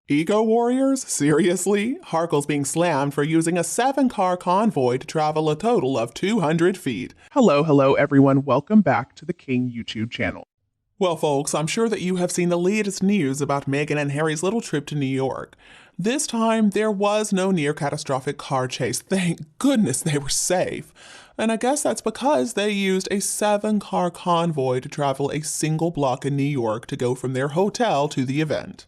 Eco warriors? Seriously? Harkle's being slammed for using a 7-car convoy to travel a total of 200 feet. Hello, everyone. Welcome back to the King YouTube channel. Well, folks, I'm sure that you have seen the latest news about Meghan and Harry's little trip to New York. This time, there was no near catastrophic car chase. Thank goodness they were safe. And I guess that's because they used a 7-car convoy to travel a single block in New York to go from their hotel to the event.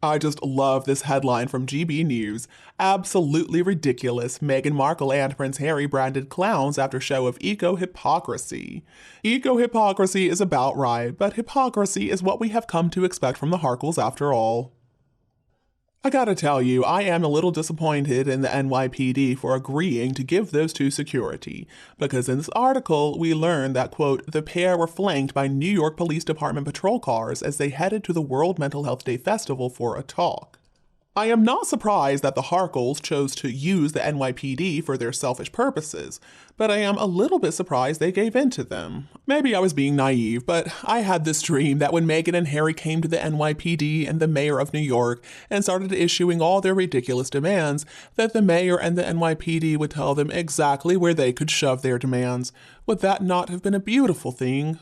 I just love this headline from GB News. Absolutely ridiculous. Meghan Markle and Prince Harry branded clowns after show of eco-hypocrisy. Eco-hypocrisy is about right, but hypocrisy is what we have come to expect from the Harkles after all. I gotta tell you, I am a little disappointed in the NYPD for agreeing to give those two security, because in this article, we learned that, quote, the pair were flanked by New York Police Department patrol cars as they headed to the World Mental Health Day Festival for a talk. I am not surprised that the Harkles chose to use the NYPD for their selfish purposes, but I am a little bit surprised they gave in to them. Maybe I was being naive, but I had this dream that when Meghan and Harry came to the NYPD and the mayor of New York and started issuing all their ridiculous demands, that the mayor and the NYPD would tell them exactly where they could shove their demands. Would that not have been a beautiful thing?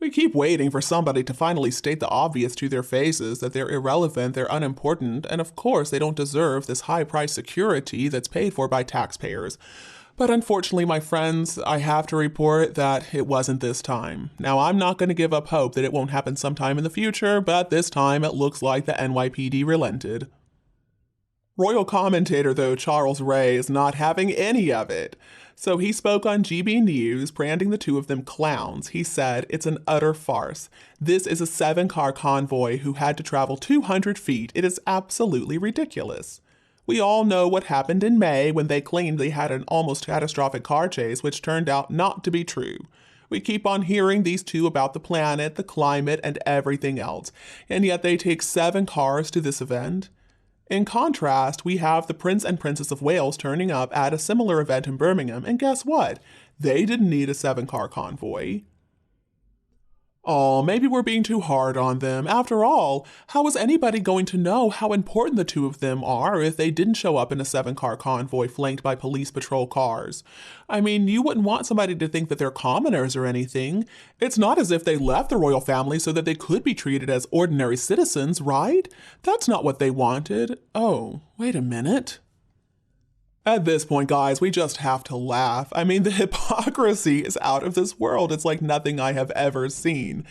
We keep waiting for somebody to finally state the obvious to their faces, that they're irrelevant, they're unimportant, and of course they don't deserve this high-priced security that's paid for by taxpayers. But unfortunately, my friends, I have to report that it wasn't this time. Now, I'm not going to give up hope that it won't happen sometime in the future, but this time it looks like the NYPD relented. Royal commentator, though, Charles Ray, is not having any of it. So he spoke on GB News, branding the two of them clowns. He said, it's an utter farce. This is a 7-car convoy who had to travel 200 feet. It is absolutely ridiculous. We all know what happened in May when they claimed they had an almost catastrophic car chase, which turned out not to be true. We keep on hearing these two about the planet, the climate, and everything else, and yet they take 7 cars to this event. In contrast, we have the Prince and Princess of Wales turning up at a similar event in Birmingham, and guess what? They didn't need a 7-car convoy. Oh, maybe we're being too hard on them. After all, how is anybody going to know how important the two of them are if they didn't show up in a 7-car convoy flanked by police patrol cars? I mean, you wouldn't want somebody to think that they're commoners or anything. It's not as if they left the royal family so that they could be treated as ordinary citizens, right? That's not what they wanted. Oh, wait a minute. At this point, guys, we just have to laugh. I mean, the hypocrisy is out of this world. It's like nothing I have ever seen.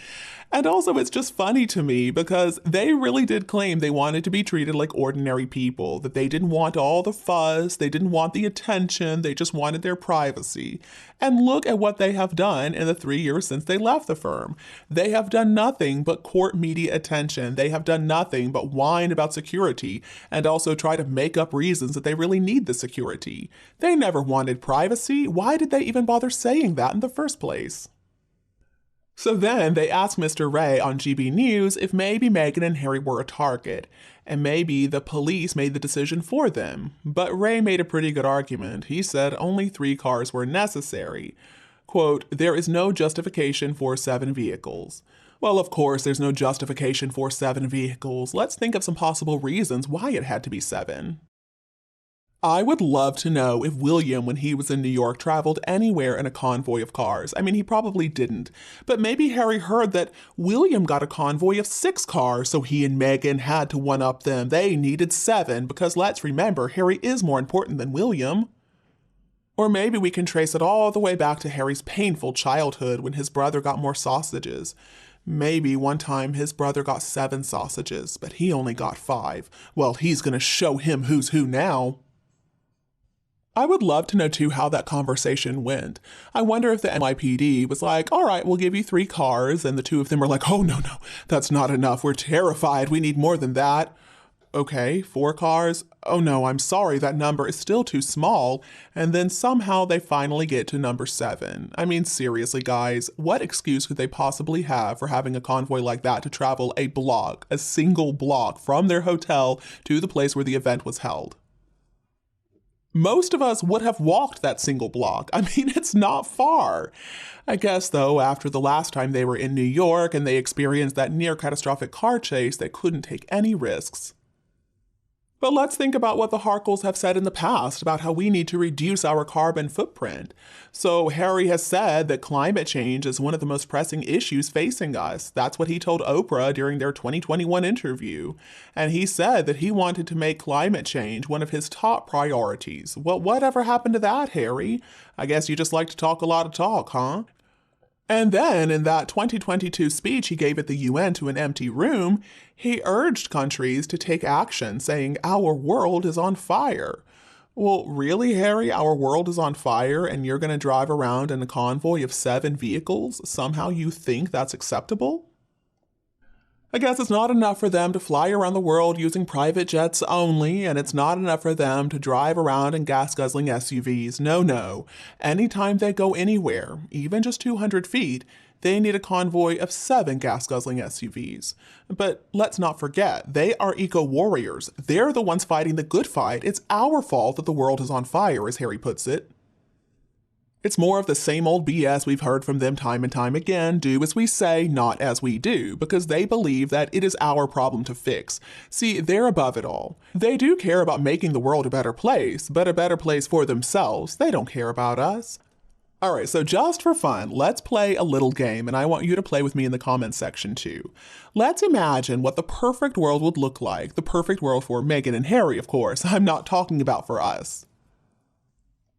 And also, it's just funny to me because they really did claim they wanted to be treated like ordinary people, that they didn't want all the fuss, they didn't want the attention, they just wanted their privacy. And look at what they have done in the 3 years since they left the firm. They have done nothing but court media attention. They have done nothing but whine about security and also try to make up reasons that they really need the security. They never wanted privacy. Why did they even bother saying that in the first place? So then they asked Mr. Ray on GB News if maybe Meghan and Harry were a target, and maybe the police made the decision for them. But Ray made a pretty good argument. He said only 3 cars were necessary. Quote, there is no justification for 7 vehicles. Well, of course, there's no justification for 7 vehicles. Let's think of some possible reasons why it had to be 7. I would love to know if William, when he was in New York, traveled anywhere in a convoy of cars. I mean, he probably didn't. But maybe Harry heard that William got a convoy of 6 cars, so he and Meghan had to one-up them. They needed 7, because let's remember, Harry is more important than William. Or maybe we can trace it all the way back to Harry's painful childhood when his brother got more sausages. Maybe one time his brother got 7 sausages, but he only got 5. Well, he's gonna show him who's who now. I would love to know too how that conversation went. I wonder if the NYPD was like, all right, we'll give you 3 cars, and the two of them were like, oh no, that's not enough, we're terrified, we need more than that. Okay, 4 cars? Oh no, I'm sorry, that number is still too small. And then somehow they finally get to number 7. I mean, seriously guys, what excuse could they possibly have for having a convoy like that to travel a block, a single block from their hotel to the place where the event was held? Most of us would have walked that single block. I mean, it's not far. I guess, though, after the last time they were in New York and they experienced that near catastrophic car chase, they couldn't take any risks. But let's think about what the Harkles have said in the past about how we need to reduce our carbon footprint. So Harry has said that climate change is one of the most pressing issues facing us. That's what he told Oprah during their 2021 interview. And he said that he wanted to make climate change one of his top priorities. Well, whatever happened to that, Harry? I guess you just like to talk a lot of talk, huh? And then, in that 2022 speech he gave at the UN to an empty room, he urged countries to take action, saying, "Our world is on fire." Well, really, Harry? Our world is on fire, and you're going to drive around in a convoy of 7 vehicles? Somehow you think that's acceptable? I guess it's not enough for them to fly around the world using private jets only, and it's not enough for them to drive around in gas-guzzling SUVs. No. Anytime they go anywhere, even just 200 feet, they need a convoy of 7 gas-guzzling SUVs. But let's not forget, they are eco-warriors. They're the ones fighting the good fight. It's our fault that the world is on fire, as Harry puts it. It's more of the same old BS we've heard from them time and time again, do as we say, not as we do, because they believe that it is our problem to fix. See, they're above it all. They do care about making the world a better place, but a better place for themselves. They don't care about us. Alright, so just for fun, let's play a little game, and I want you to play with me in the comments section too. Let's imagine what the perfect world would look like. The perfect world for Meghan and Harry, of course. I'm not talking about for us.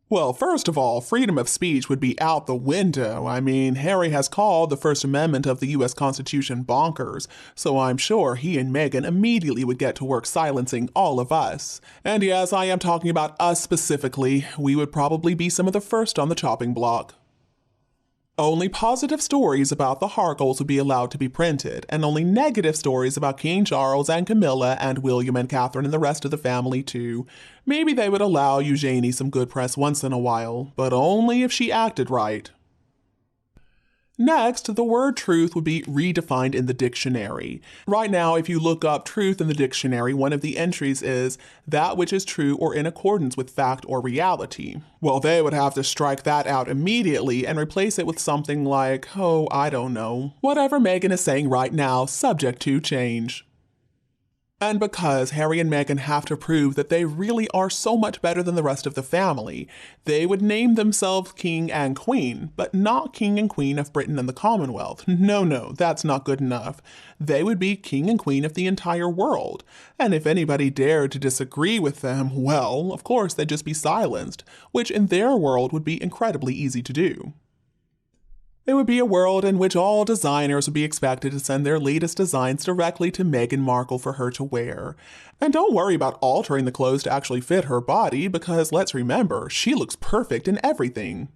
Well, first of all, freedom of speech would be out the window. I mean, Harry has called the First Amendment of the U.S. Constitution bonkers, so I'm sure he and Meghan immediately would get to work silencing all of us. And yes, I am talking about us specifically. We would probably be some of the first on the chopping block. Only positive stories about the Harkles would be allowed to be printed, and only negative stories about King Charles and Camilla and William and Catherine and the rest of the family too. Maybe they would allow Eugenie some good press once in a while, but only if she acted right. Next, the word truth would be redefined in the dictionary. Right now, if you look up truth in the dictionary, one of the entries is that which is true or in accordance with fact or reality. Well, they would have to strike that out immediately and replace it with something like, oh, I don't know, whatever Meghan is saying right now, subject to change. And because Harry and Meghan have to prove that they really are so much better than the rest of the family, they would name themselves King and Queen, but not King and Queen of Britain and the Commonwealth. No, that's not good enough. They would be King and Queen of the entire world. And if anybody dared to disagree with them, well, of course they'd just be silenced, which in their world would be incredibly easy to do. It would be a world in which all designers would be expected to send their latest designs directly to Meghan Markle for her to wear. And don't worry about altering the clothes to actually fit her body, because let's remember, she looks perfect in everything.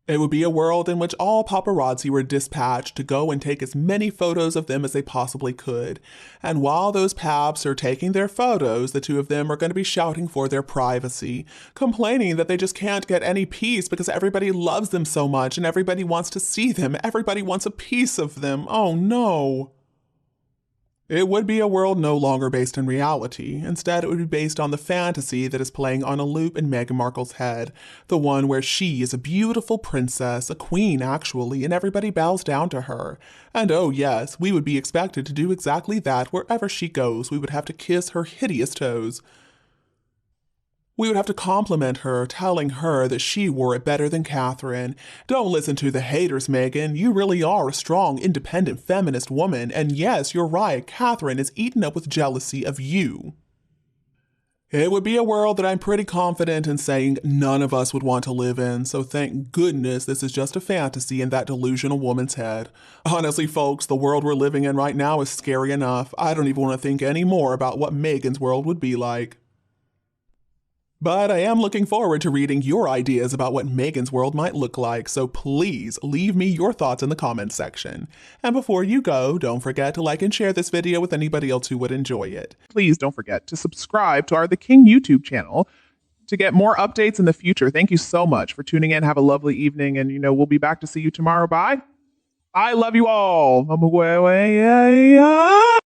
It would be a world in which all paparazzi were dispatched to go and take as many photos of them as they possibly could. And while those paps are taking their photos, the two of them are going to be shouting for their privacy, complaining that they just can't get any peace because everybody loves them so much and everybody wants to see them. Everybody wants a piece of them. Oh no. It would be a world no longer based in reality. Instead, it would be based on the fantasy that is playing on a loop in Meghan Markle's head. The one where she is a beautiful princess, a queen actually, and everybody bows down to her. And oh yes, we would be expected to do exactly that wherever she goes. We would have to kiss her hideous toes. We would have to compliment her, telling her that she wore it better than Catherine. Don't listen to the haters, Meghan. You really are a strong, independent, feminist woman. And yes, you're right, Catherine is eaten up with jealousy of you. It would be a world that I'm pretty confident in saying none of us would want to live in, so thank goodness this is just a fantasy in that delusional woman's head. Honestly, folks, the world we're living in right now is scary enough. I don't even want to think any more about what Meghan's world would be like. But I am looking forward to reading your ideas about what Meghan's world might look like, so please leave me your thoughts in the comments section. And before you go, don't forget to like and share this video with anybody else who would enjoy it. Please don't forget to subscribe to our The King YouTube channel to get more updates in the future. Thank you so much for tuning in. Have a lovely evening, and we'll be back to see you tomorrow. Bye. I love you all.